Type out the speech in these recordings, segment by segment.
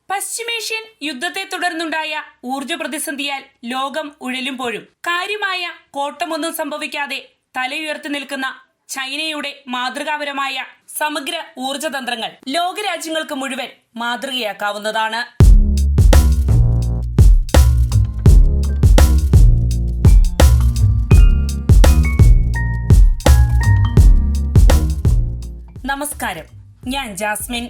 പശ്ചിമേഷ്യൻ യുദ്ധത്തെ തുടർന്നുണ്ടായ ഊർജ പ്രതിസന്ധിയാൽ ലോകം ഉഴലുമ്പോഴും കാര്യമായ കോട്ടമൊന്നും സംഭവിക്കാതെ തലയുയർത്തി നിൽക്കുന്ന ചൈനയുടെ മാതൃകാപരമായ സമഗ്ര ഊർജതന്ത്രങ്ങൾ ലോകരാജ്യങ്ങൾക്ക് മുഴുവൻ മാതൃകയാക്കാവുന്നതാണ്. നമസ്കാരം, ഞാൻ ജാസ്മിൻ.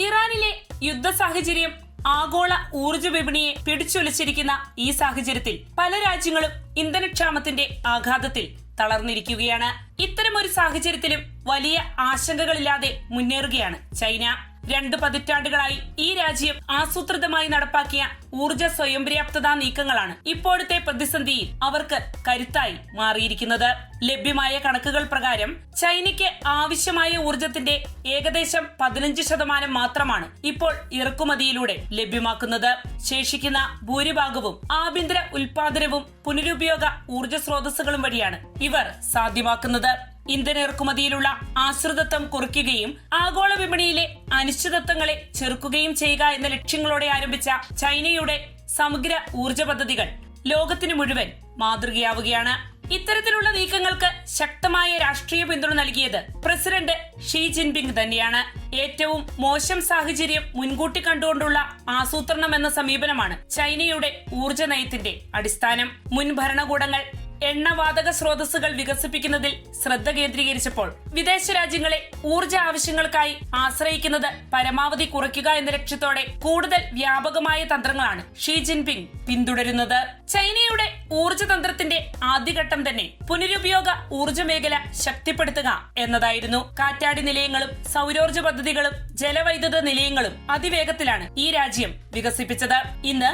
ഇറാനിലെ യുദ്ധ സാഹചര്യം ആഗോള ഊർജ വിപണിയെ പിടിച്ചുലച്ചിരിക്കുന്ന ഈ സാഹചര്യത്തിൽ പല രാജ്യങ്ങളും ഇന്ധനക്ഷാമത്തിന്റെ ആഘാതത്തിൽ തളർന്നിരിക്കുകയാണ്. ഇത്തരമൊരു സാഹചര്യത്തിലും വലിയ ആശങ്കകളില്ലാതെ മുന്നേറുകയാണ് ചൈന. 2 പതിറ്റാണ്ടുകളായി ഈ രാജ്യം ആസൂത്രിതമായി നടപ്പാക്കിയ ഊർജ സ്വയം പര്യാപ്തതാ നീക്കങ്ങളാണ് ഇപ്പോഴത്തെ പ്രതിസന്ധിയിൽ അവർക്ക് കരുത്തായി മാറിയിരിക്കുന്നത്. ലഭ്യമായ കണക്കുകൾ പ്രകാരം ചൈനയ്ക്ക് ആവശ്യമായ ഊർജത്തിന്റെ ഏകദേശം 15% മാത്രമാണ് ഇപ്പോൾ ഇറക്കുമതിയിലൂടെ ലഭ്യമാക്കുന്നത്. ശേഷിക്കുന്ന ഭൂരിഭാഗവും ആഭ്യന്തര ഉൽപാദനവും പുനരുപയോഗ ഊർജ സ്രോതസ്സുകളും വഴിയാണ് ഇവർ സാധ്യമാക്കുന്നത്. ഇന്ധന ഇറക്കുമതിയിലുള്ള ആശ്രിതത്വം കുറയ്ക്കുകയും ആഗോള വിപണിയിലെ അനിശ്ചിതത്വങ്ങളെ ചെറുക്കുകയും ചെയ്യുക എന്ന ലക്ഷ്യങ്ങളോടെ ആരംഭിച്ച ചൈനയുടെ സമഗ്ര ഊർജ പദ്ധതികൾ ലോകത്തിനു മുഴുവൻ മാതൃകയാവുകയാണ്. ഇത്തരത്തിലുള്ള നീക്കങ്ങൾക്ക് ശക്തമായ രാഷ്ട്രീയ പിന്തുണ നൽകിയത് പ്രസിഡന്റ് ഷീ ജിൻപിങ് തന്നെയാണ്. ഏറ്റവും മോശം സാഹചര്യം മുൻകൂട്ടി കണ്ടുകൊണ്ടുള്ള ആസൂത്രണം എന്ന സമീപനമാണ് ചൈനയുടെ ഊർജ നയത്തിന്റെ അടിസ്ഥാനം. മുൻ ഭരണകൂടങ്ങൾ എണ്ണവാതക സ്രോതസ്സുകൾ വികസിപ്പിക്കുന്നതിൽ ശ്രദ്ധ കേന്ദ്രീകരിച്ചപ്പോൾ വിദേശ രാജ്യങ്ങളെ ഊർജ ആവശ്യങ്ങൾക്കായി ആശ്രയിക്കുന്നത് പരമാവധി കുറയ്ക്കുക എന്ന ലക്ഷ്യത്തോടെ കൂടുതൽ വ്യാപകമായ തന്ത്രങ്ങളാണ് ഷീ ജിൻപിങ് പിന്തുടരുന്നത്. ചൈനയുടെ ഊർജതന്ത്രത്തിന്റെ ആദ്യഘട്ടം തന്നെ പുനരുപയോഗ ഊർജ മേഖല ശക്തിപ്പെടുത്തുക എന്നതായിരുന്നു. കാറ്റാടി നിലയങ്ങളും സൗരോർജ പദ്ധതികളും ജലവൈദ്യുത നിലയങ്ങളും അതിവേഗത്തിലാണ് ഈ രാജ്യം വികസിപ്പിച്ചത്. ഇന്ന്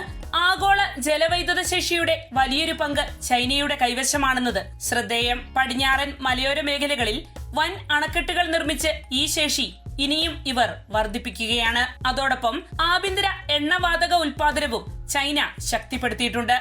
ആഗോള ജലവൈദ്യുത ശേഷിയുടെ വലിയൊരു പങ്ക് ചൈനയുടെ കൈവശമാണെന്നത് ശ്രദ്ധേയം. പടിഞ്ഞാറൻ മലയോര മേഖലകളിൽ വൻ അണക്കെട്ടുകൾ നിർമ്മിച്ച് ഈ ശേഷി ഇനിയും ഇവർ വർദ്ധിപ്പിക്കുകയാണ്. അതോടൊപ്പം ആഭ്യന്തര എണ്ണവാതക ഉൽപാദനവും ചൈന ശക്തിപ്പെടുത്തിയിട്ടുണ്ട്.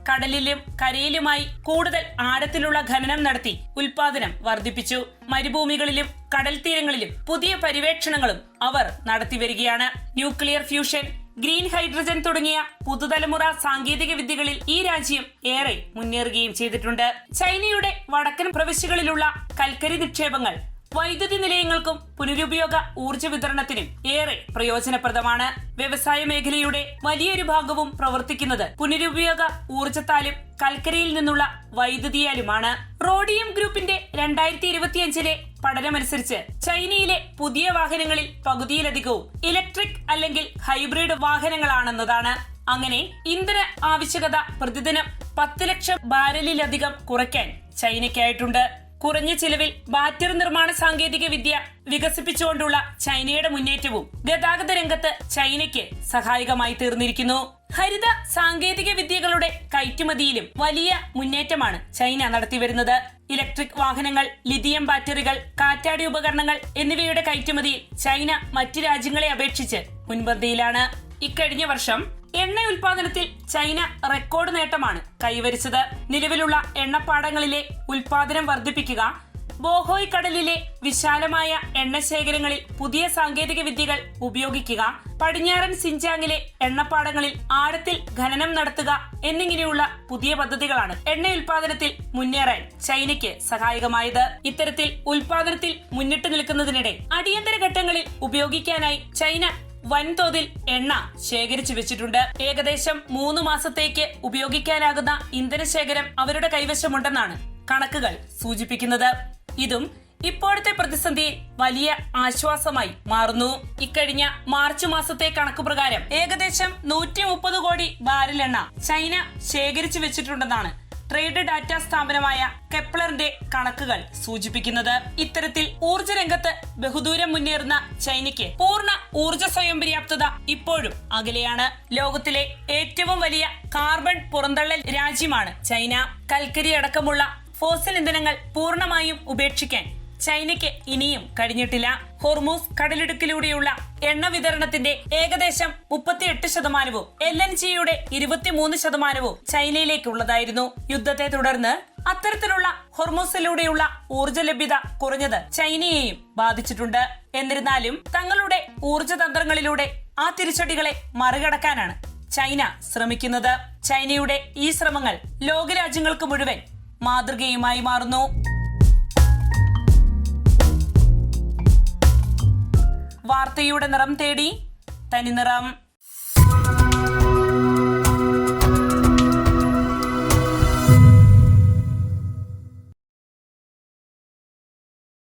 കടലിലും കരയിലുമായി കൂടുതൽ ആഴത്തിലുള്ള ഖനനം നടത്തി ഉൽപാദനം വർദ്ധിപ്പിച്ചു. മരുഭൂമികളിലും കടൽ തീരങ്ങളിലും പുതിയ പര്യവേക്ഷണങ്ങളും അവർ നടത്തിവരികയാണ്. ന്യൂക്ലിയർ ഫ്യൂഷൻ, ഗ്രീൻ ഹൈഡ്രജൻ തുടങ്ങിയ പുതുതലമുറ സാങ്കേതിക വിദ്യകളിൽ ഈ രാജ്യം ഏറെ മുന്നേറുകയും ചെയ്തിട്ടുണ്ട്. ചൈനയുടെ വടക്കൻ പ്രവിശ്യകളിലുള്ള കൽക്കരി നിക്ഷേപങ്ങൾ വൈദ്യുതി നിലയങ്ങൾക്കും പുനരുപയോഗ ഊർജ വിതരണത്തിനും ഏറെ പ്രയോജനപ്രദമാണ്. വ്യവസായ മേഖലയുടെ വലിയൊരു ഭാഗവും പ്രവർത്തിക്കുന്നത് പുനരുപയോഗ ഊർജത്താലും കൽക്കരിയിൽ നിന്നുള്ള വൈദ്യുതിയാലുമാണ്. റോഡിയം ഗ്രൂപ്പിന്റെ 2025 പഠനമനുസരിച്ച് ചൈനയിലെ പുതിയ വാഹനങ്ങളിൽ പകുതിയിലധികവും ഇലക്ട്രിക് അല്ലെങ്കിൽ ഹൈബ്രിഡ് വാഹനങ്ങളാണെന്നതാണ്. അങ്ങനെ ഇന്ധന ആവശ്യകത പ്രതിദിനം 10 ലക്ഷം ബാരലിലധികം കുറയ്ക്കാൻ ചൈനയ്ക്കായിട്ടുണ്ട്. കുറഞ്ഞ ചിലവിൽ ബാറ്ററി നിർമ്മാണ സാങ്കേതിക വിദ്യ വികസിപ്പിച്ചുകൊണ്ടുള്ള ചൈനയുടെ മുന്നേറ്റവും ഗതാഗത രംഗത്ത് ചൈനയ്ക്ക് സഹായകമായി തീർന്നിരിക്കുന്നു. ഹരിത സാങ്കേതിക വിദ്യകളുടെ കയറ്റുമതിയിലും വലിയ മുന്നേറ്റമാണ് ചൈന നടത്തിവരുന്നത്. ഇലക്ട്രിക് വാഹനങ്ങൾ, ലിഥിയം ബാറ്ററികൾ, കാറ്റാടി ഉപകരണങ്ങൾ എന്നിവയുടെ കയറ്റുമതിയിൽ ചൈന മറ്റു രാജ്യങ്ങളെ അപേക്ഷിച്ച് മുൻപന്തിയിലാണ്. ഇക്കഴിഞ്ഞ വർഷം എണ്ണ ഉൽപാദനത്തിൽ ചൈന റെക്കോർഡ് നേട്ടമാണ് കൈവരിച്ചത്. നിലവിലുള്ള എണ്ണപ്പാടങ്ങളിലെ ഉൽപാദനം വർദ്ധിപ്പിക്കുക, ബോഹോയ് കടലിലെ വിശാലമായ എണ്ണശേഖരങ്ങളിൽ പുതിയ സാങ്കേതിക വിദ്യകൾ ഉപയോഗിക്കുക, പടിഞ്ഞാറൻ സിൻജാങ്ങിലെ എണ്ണപ്പാടങ്ങളിൽ ആഴത്തിൽ ഖനനം നടത്തുക എന്നിങ്ങനെയുള്ള പുതിയ പദ്ധതികളാണ് എണ്ണ ഉൽപാദനത്തിൽ മുന്നേറാൻ ചൈനയ്ക്ക് സഹായകമായത്. ഇത്തരത്തിൽ ഉൽപാദനത്തിൽ മുന്നിട്ട് നിൽക്കുന്നതിനിടെ അടിയന്തര ഘട്ടങ്ങളിൽ ഉപയോഗിക്കാനായി ചൈന വൻതോതിൽ എണ്ണ ശേഖരിച്ചു വെച്ചിട്ടുണ്ട്. ഏകദേശം 3 മാസത്തേക്ക് ഉപയോഗിക്കാനാകുന്ന ഇന്ധനശേഖരം അവരുടെ കൈവശമുണ്ടെന്നാണ് കണക്കുകൾ സൂചിപ്പിക്കുന്നത്. ഇതും ഇപ്പോഴത്തെ പ്രതിസന്ധിയിൽ വലിയ ആശ്വാസമായി മാറുന്നു. ഇക്കഴിഞ്ഞ മാർച്ച് മാസത്തെ കണക്കുപ്രകാരം ഏകദേശം 130 കോടി ബാരൽ എണ്ണ ചൈന ശേഖരിച്ചു വെച്ചിട്ടുണ്ടെന്നാണ് ട്രേഡ് ഡാറ്റ സ്ഥാപനമായ കെപ്ലറിന്റെ കണക്കുകൾ സൂചിപ്പിക്കുന്നത്. ഇത്തരത്തിൽ ഊർജ രംഗത്ത് ബഹുദൂരം മുന്നേറുന്ന ചൈനയ്ക്ക് പൂർണ്ണ ഊർജ സ്വയം പര്യാപ്തത ഇപ്പോഴും അകലെയാണ്. ലോകത്തിലെ ഏറ്റവും വലിയ കാർബൺ പുറന്തള്ളൽ രാജ്യമാണ് ചൈന. കൽക്കരി അടക്കമുള്ള ഫോസിൽ ഇന്ധനങ്ങൾ പൂർണ്ണമായും ഉപേക്ഷിക്കാൻ ചൈനയ്ക്ക് ഇനിയും കഴിഞ്ഞിട്ടില്ല. ഹോർമൂസ് കടലിടുക്കിലൂടെയുള്ള എണ്ണ വിതരണത്തിന്റെ ഏകദേശം 38%, LNGയുടെ 23% ചൈനയിലേക്കുള്ളതായിരുന്നു. യുദ്ധത്തെ തുടർന്ന് അത്തരത്തിലുള്ള ഹോർമൂസിലൂടെയുള്ള ഊർജ ലഭ്യത കുറഞ്ഞത് ചൈനയെയും ബാധിച്ചിട്ടുണ്ട്. എന്നിരുന്നാലും തങ്ങളുടെ ഊർജതന്ത്രങ്ങളിലൂടെ ആ തിരിച്ചടികളെ മറികടക്കാനാണ് ചൈന ശ്രമിക്കുന്നത്. ചൈനയുടെ ഈ ശ്രമങ്ങൾ ലോകരാജ്യങ്ങൾക്ക് മുഴുവൻ മാതൃകയുമായി മാറുന്നു. വാർത്തയുടെ നിറം തേടി തനിനിറം.